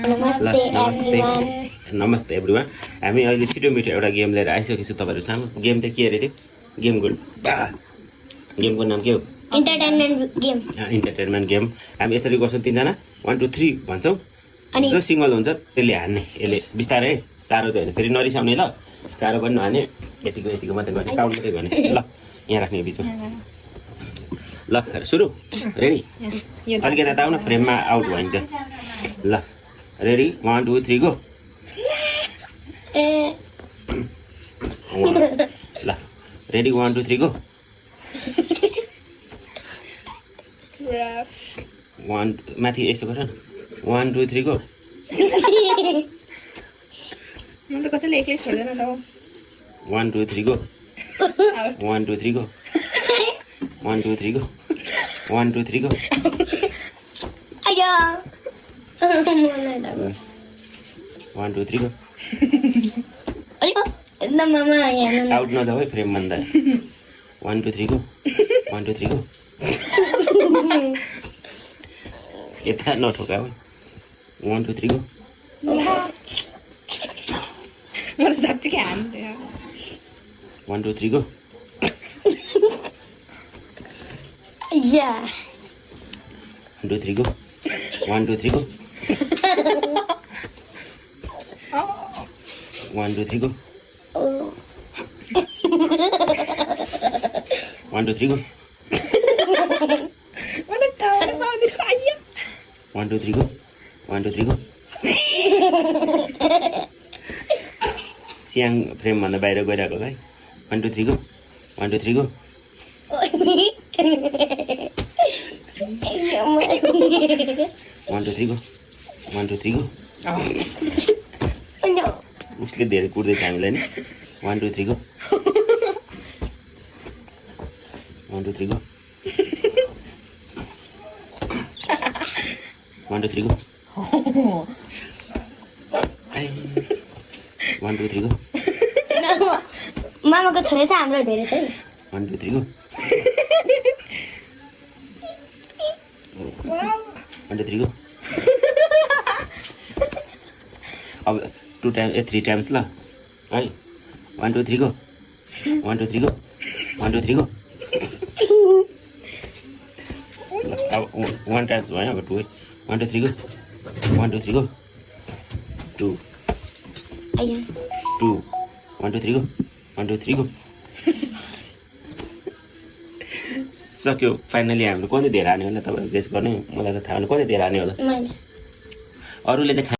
नमस्ते एभ्रिवान। नमस्ते एभ्रिवान। हामी अहिले छिटो मिठो एउटा गेम लिएर आइसकेको छु तपाईँहरू सामु। गेम चाहिँ के अरे त्यो गेमको नाम के हो? Entertainment game. हामी यसरी गर्छौँ, तिनजना 1 2 3 भन्छौँ, अनि जो सिङ्गल हुन्छ त्यसले हान्ने। यसले बिस्तारै, साह्रो चाहिँ होइन, फेरि नरिसाउने ल। साह्रो पनि नहाने, यतिको मात्रै गर्ने, काउन्ट मात्रै गर्ने ल। यहाँ राख्ने बिचमा ल। सुरु। रेडी? अलिकति यता आउन, फ्रेममा आउट भइन्छ ल। रेडी? 1 2 3 गो। ल रेडी? 1 2 3 गो। 1 माथि यसो गर न। 1 2 3 गो। म त कसैले एक्लै छोड्दैन त। 1 2 3 गो। 1 2 3 गो। 1 2 3 गो। 1 2 3 गो। आया 1 2 3 गो। अलिक न मामा यहाँ आउट नजाऊ है फ्रेम भन्दा। 1 2 3 गो। 1 2 3 गो। यता नठोका हो। 1 2 3 गो। म त साँच्चीकै हान्थेँ। 1 2 3 गो। या 1 2 3 go. 1 2 3 go. 1 2 3 go. 1 2 3 go. 1 2 3 go. 1 2 3 go. स्याङ frame भन्दा बाहिर गइरहेको है। 1 2 3 गो। 1 2 3 गो। 1 2 3 गो। 1 2 3 गो। उसले धेरै कुर्दैछ हामीलाई नि। 1 2 3 गो। 1 2 3 गो। 1 2 3 गो। 1 2 3 गो। मामाको छोरा छ हाम्रो धेरै छ। 1 2 3 गो। 1 2 3 गो। अब 2 टाइम 3 टाइम्स ल है। 1 2 3 गो। 1 2 3 गो। 1 2 3 गो। अब 1 टाइम्स भयो, अब 2 है। 1 2 3 गो। 1 2 3 गो। 2 आया 2 1 2 3 गो। 1 2 3 गो। सक्यो फाइनली। हामीले कति धेरै हान्यो होला तपाईँहरू गेस गर्ने। मलाई त थाहा होइन कति धेरै हान्यो होला। मैले अरूले चाहिँ